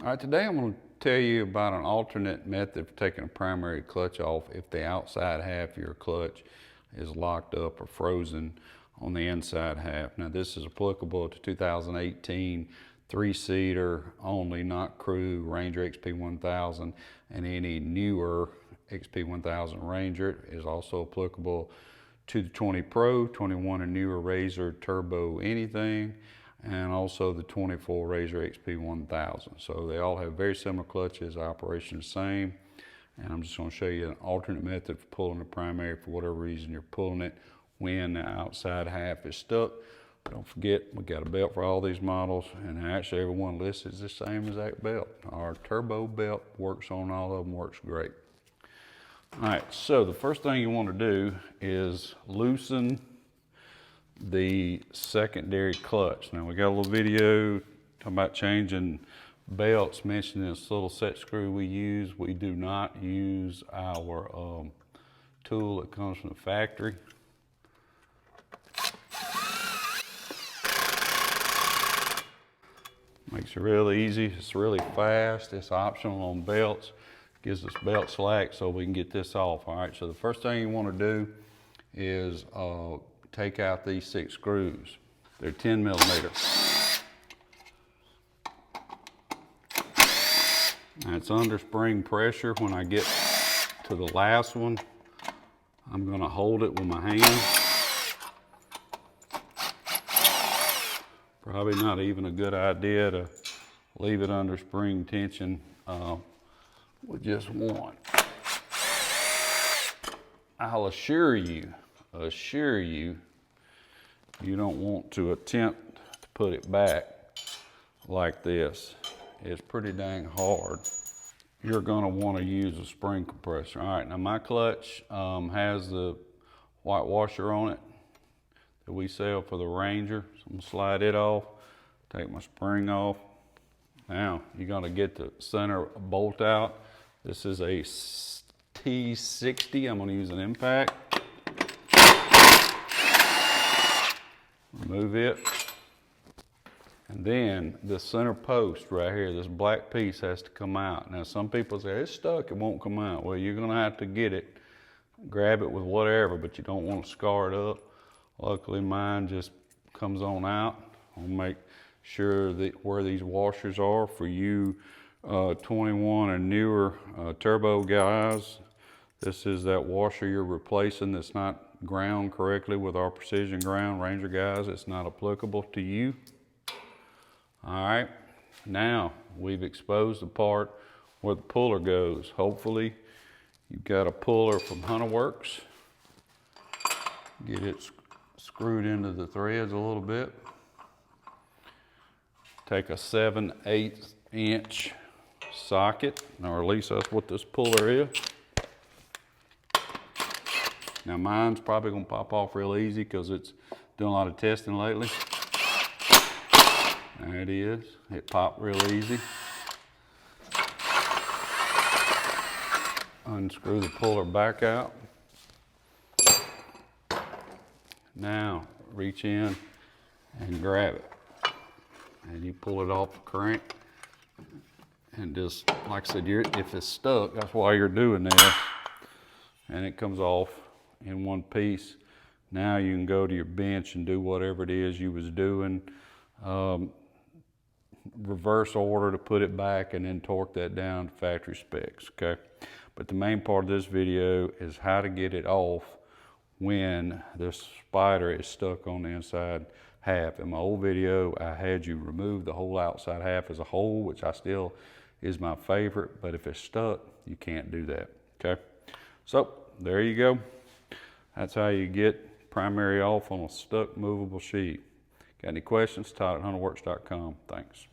All right, today I'm going to tell you about an alternate method for taking a primary clutch off if the outside half of your clutch is locked up or frozen on the inside half. Now this is applicable to 2018 three-seater only, not crew, Ranger XP1000, and any newer XP1000 Ranger. It is also applicable to the 20 Pro, 21 and newer RZR Turbo anything, and also the 24 RZR XP1000. So they all have very similar clutches, operation the same. And I'm just going to show you an alternate method for pulling the primary for whatever reason you're pulling it when the outside half is stuck. Don't forget, we got a belt for all these models, and actually everyone listed is the same as that belt. Our turbo belt works on all of them, works great. All right, so the first thing you want to do is loosen the secondary clutch. Now we got a little video talking about changing belts, mentioning this little set screw we use. We do not use our tool that comes from the factory. Makes it really easy, it's really fast, it's optional on belts. Gives us belt slack so we can get this off. All right, so the first thing you want to do is take out these 6 screws. They're 10 millimeter. And it's under spring pressure. When I get to the last one, I'm going to hold it with my hand. Probably not even a good idea to leave it under spring tension with just one. I'll assure you, you don't want to attempt to put it back like this. It's pretty dang hard. You're gonna want to use a spring compressor. All right, now my clutch has the white washer on it that we sell for the Ranger. So I'm gonna slide it off, take my spring off. Now, you're gonna get the center bolt out. This is a T60, I'm gonna use an impact. Remove it. And then the center post right here, this black piece has to come out. Now some people say, it's stuck, it won't come out. Well, you're gonna have to get it, grab it with whatever, but you don't want to scar it up. Luckily mine just comes on out. I'll make sure that where these washers are for you 21 and newer turbo guys. This is that washer you're replacing that's not ground correctly with our precision ground. Ranger guys, it's not applicable to you. All right, now we've exposed the part where the puller goes. Hopefully you've got a puller from Hunterworks. Get it screwed into the threads a little bit. Take a 7/8 inch socket, or at least that's what this puller is. Now mine's probably gonna pop off real easy because it's doing a lot of testing lately. There it is, it popped real easy. Unscrew the puller back out. Now reach in and grab it. And you pull it off the crank. And just, like I said, if it's stuck, that's why you're doing this. And it comes off in one piece. Now you can go to your bench and do whatever it is you was doing. Reverse order to put it back and then torque that down to factory specs, okay? But the main part of this video is how to get it off when this spider is stuck on the inside half. In my old video, I had you remove the whole outside half as a whole, which I still is my favorite, but if it's stuck, you can't do that, okay? So, there you go. That's how you get primary off on a stuck movable sheet. Got any questions? Todd at hunterworks.com. Thanks.